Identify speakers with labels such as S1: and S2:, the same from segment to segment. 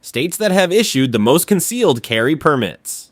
S1: States that have issued the most concealed carry permits.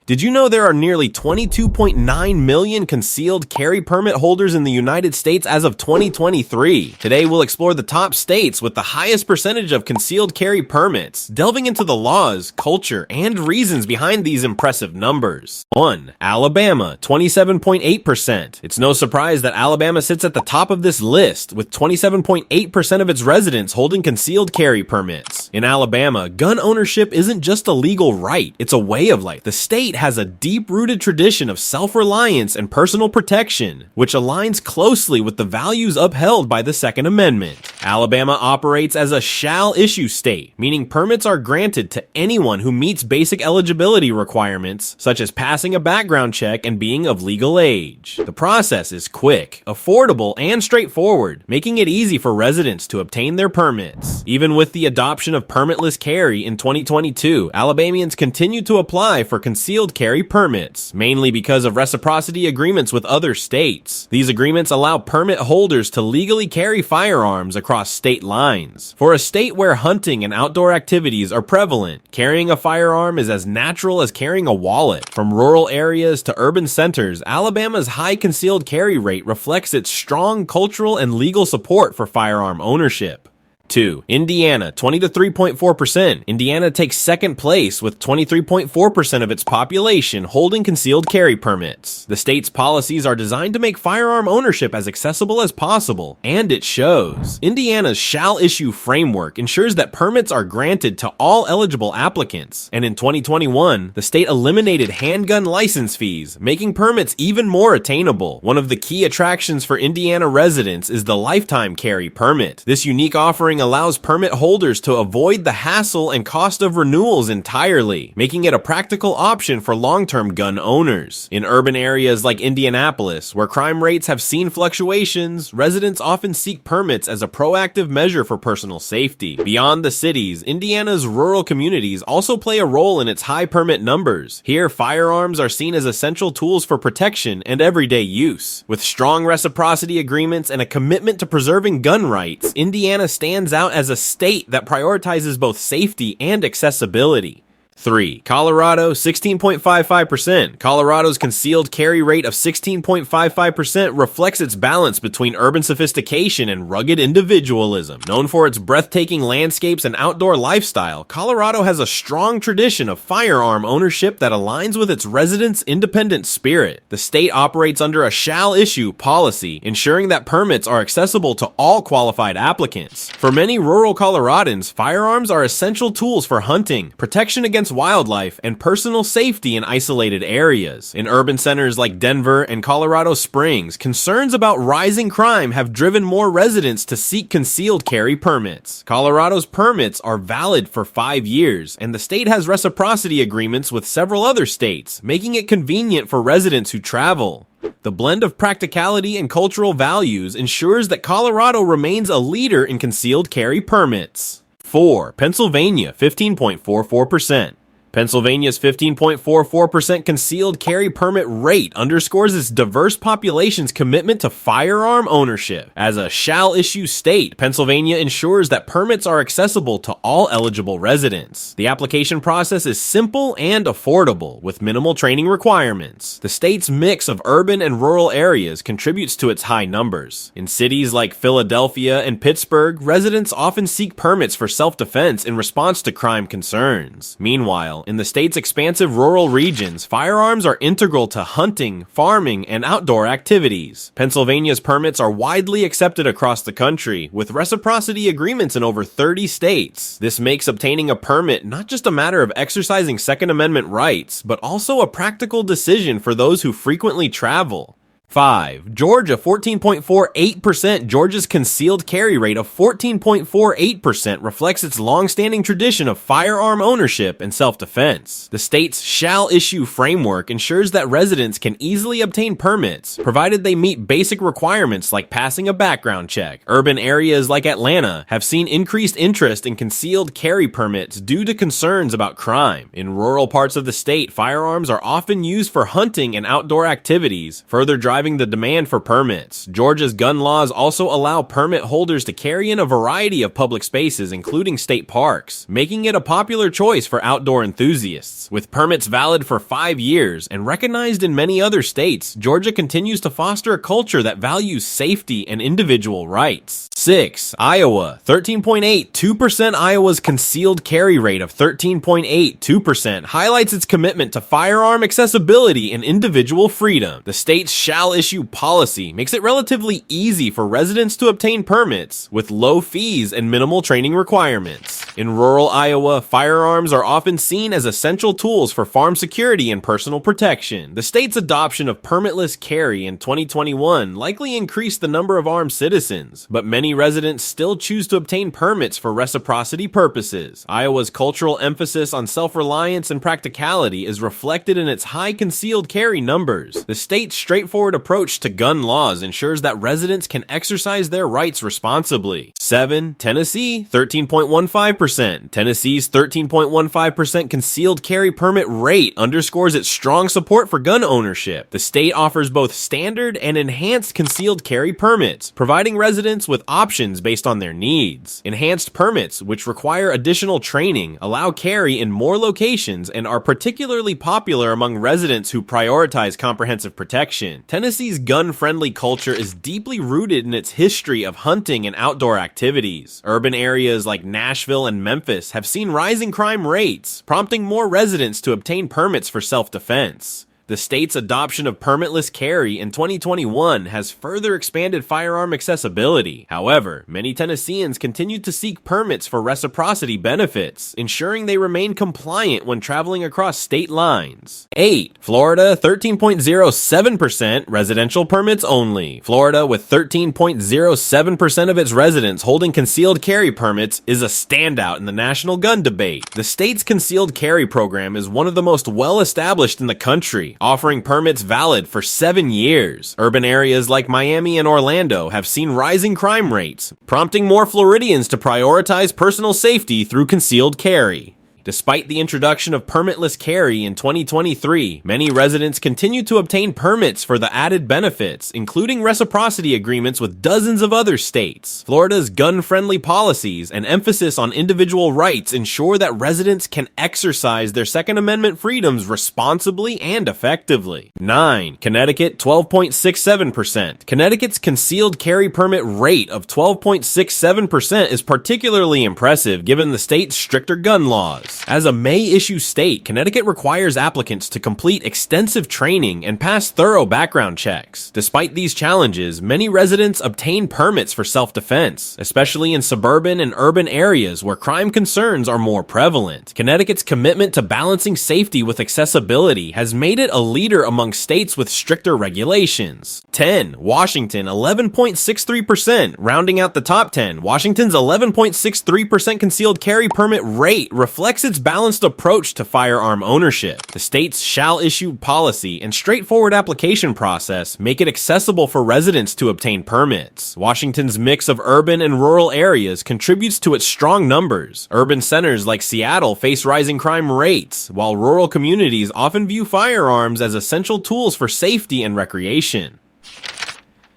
S1: Did you know there are nearly 22.9 million concealed carry permit holders in the United States as of 2023? Today we'll explore the top states with the highest percentage of concealed carry permits, delving into the laws, culture, and reasons behind these impressive numbers. 1. Alabama, 27.8%. It's no surprise that Alabama sits at the top of this list, with 27.8% of its residents holding concealed carry permits. In Alabama, gun ownership isn't just a legal right, it's a way of life. The state has a deep-rooted tradition of self-reliance and personal protection, which aligns closely with the values upheld by the Second Amendment. Alabama operates as a shall-issue state, meaning permits are granted to anyone who meets basic eligibility requirements, such as passing a background check and being of legal age. The process is quick, affordable, and straightforward, making it easy for residents to obtain their permits. Even with the adoption of permitless carry in 2022, Alabamians continue to apply for concealed carry permits, mainly because of reciprocity agreements with other states. These agreements allow permit holders to legally carry firearms across state lines. For a state where hunting and outdoor activities are prevalent, carrying a firearm is as natural as carrying a wallet. From rural areas to urban centers, Alabama's high concealed carry rate reflects its strong cultural and legal support for firearm ownership. 2. Indiana, 23.4%. Indiana takes second place with 23.4% of its population holding concealed carry permits. The state's policies are designed to make firearm ownership as accessible as possible, and it shows. Indiana's shall-issue framework ensures that permits are granted to all eligible applicants, and in 2021, the state eliminated handgun license fees, making permits even more attainable. One of the key attractions for Indiana residents is the lifetime carry permit. This unique offering allows permit holders to avoid the hassle and cost of renewals entirely, making it a practical option for long-term gun owners. In urban areas like Indianapolis, where crime rates have seen fluctuations, residents often seek permits as a proactive measure for personal safety. Beyond the cities, Indiana's rural communities also play a role in its high permit numbers. Here, firearms are seen as essential tools for protection and everyday use. With strong reciprocity agreements and a commitment to preserving gun rights, Indiana stands out as a state that prioritizes both safety and accessibility. 3. Colorado, 16.55%. Colorado's concealed carry rate of 16.55% reflects its balance between urban sophistication and rugged individualism. Known for its breathtaking landscapes and outdoor lifestyle, Colorado has a strong tradition of firearm ownership that aligns with its residents' independent spirit. The state operates under a shall-issue policy, ensuring that permits are accessible to all qualified applicants. For many rural Coloradans, firearms are essential tools for hunting, protection against wildlife, and personal safety in isolated areas. In urban centers like Denver and Colorado Springs, concerns about rising crime have driven more residents to seek concealed carry permits. Colorado's permits are valid for 5 years, and the state has reciprocity agreements with several other states, making it convenient for residents who travel. The blend of practicality and cultural values ensures that Colorado remains a leader in concealed carry permits. 4. Pennsylvania, 15.44%. Pennsylvania's 15.44% concealed carry permit rate underscores its diverse population's commitment to firearm ownership. As a shall-issue state, Pennsylvania ensures that permits are accessible to all eligible residents. The application process is simple and affordable, with minimal training requirements. The state's mix of urban and rural areas contributes to its high numbers. In cities like Philadelphia and Pittsburgh, residents often seek permits for self-defense in response to crime concerns. Meanwhile, in the state's expansive rural regions, firearms are integral to hunting, farming, and outdoor activities. Pennsylvania's permits are widely accepted across the country, with reciprocity agreements in over 30 states. This makes obtaining a permit not just a matter of exercising Second Amendment rights, but also a practical decision for those who frequently travel. 5. Georgia, 14.48%. Georgia's concealed carry rate of 14.48% reflects its long-standing tradition of firearm ownership and self-defense. The state's shall-issue framework ensures that residents can easily obtain permits, provided they meet basic requirements like passing a background check. Urban areas like Atlanta have seen increased interest in concealed carry permits due to concerns about crime. In rural parts of the state, firearms are often used for hunting and outdoor activities, further driving driving the demand for permits. Georgia's gun laws also allow permit holders to carry in a variety of public spaces, including state parks, making it a popular choice for outdoor enthusiasts. With permits valid for 5 years and recognized in many other states, Georgia continues to foster a culture that values safety and individual rights. 6. Iowa. 13.82%. Iowa's concealed carry rate of 13.82% highlights its commitment to firearm accessibility and individual freedom. The state's shall issue policy makes it relatively easy for residents to obtain permits with low fees and minimal training requirements. In rural Iowa, firearms are often seen as essential tools for farm security and personal protection. The state's adoption of permitless carry in 2021 likely increased the number of armed citizens, but many residents still choose to obtain permits for reciprocity purposes. Iowa's cultural emphasis on self-reliance and practicality is reflected in its high concealed carry numbers. The state's straightforward approach to gun laws ensures that residents can exercise their rights responsibly. 7. Tennessee. 13.15%. Tennessee's 13.15% concealed carry permit rate underscores its strong support for gun ownership. The state offers both standard and enhanced concealed carry permits, providing residents with options based on their needs. Enhanced permits, which require additional training, allow carry in more locations and are particularly popular among residents who prioritize comprehensive protection. Tennessee's gun-friendly culture is deeply rooted in its history of hunting and outdoor activities. Urban areas like Nashville and Memphis have seen rising crime rates, prompting more residents to obtain permits for self-defense. The state's adoption of permitless carry in 2021 has further expanded firearm accessibility. However, many Tennesseans continue to seek permits for reciprocity benefits, ensuring they remain compliant when traveling across state lines. 8. Florida. 13.07% residential permits only. Florida, with 13.07% of its residents holding concealed carry permits, is a standout in the national gun debate. The state's concealed carry program is one of the most well-established in the country, offering permits valid for 7 years. Urban areas like Miami and Orlando have seen rising crime rates, prompting more Floridians to prioritize personal safety through concealed carry. Despite the introduction of permitless carry in 2023, many residents continue to obtain permits for the added benefits, including reciprocity agreements with dozens of other states. Florida's gun-friendly policies and emphasis on individual rights ensure that residents can exercise their Second Amendment freedoms responsibly and effectively. 9. Connecticut. 12.67%. Connecticut's concealed carry permit rate of 12.67% is particularly impressive given the state's stricter gun laws. As a May-issue state, Connecticut requires applicants to complete extensive training and pass thorough background checks. Despite these challenges, many residents obtain permits for self-defense, especially in suburban and urban areas where crime concerns are more prevalent. Connecticut's commitment to balancing safety with accessibility has made it a leader among states with stricter regulations. 10. Washington. 11.63%. Rounding out the top 10, Washington's 11.63% concealed carry permit rate reflects its balanced approach to firearm ownership. The state's shall issue policy and straightforward application process make it accessible for residents to obtain permits. Washington's mix of urban and rural areas contributes to its strong numbers. Urban centers like Seattle face rising crime rates, while rural communities often view firearms as essential tools for safety and recreation.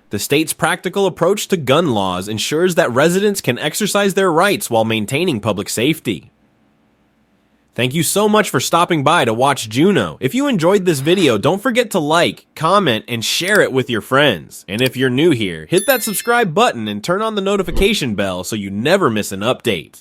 S1: The state's practical approach to gun laws ensures that residents can exercise their rights while maintaining public safety. Thank you so much for stopping by to watch Juno. If you enjoyed this video, don't forget to like, comment, and share it with your friends. And if you're new here, hit that subscribe button and turn on the notification bell so you never miss an update.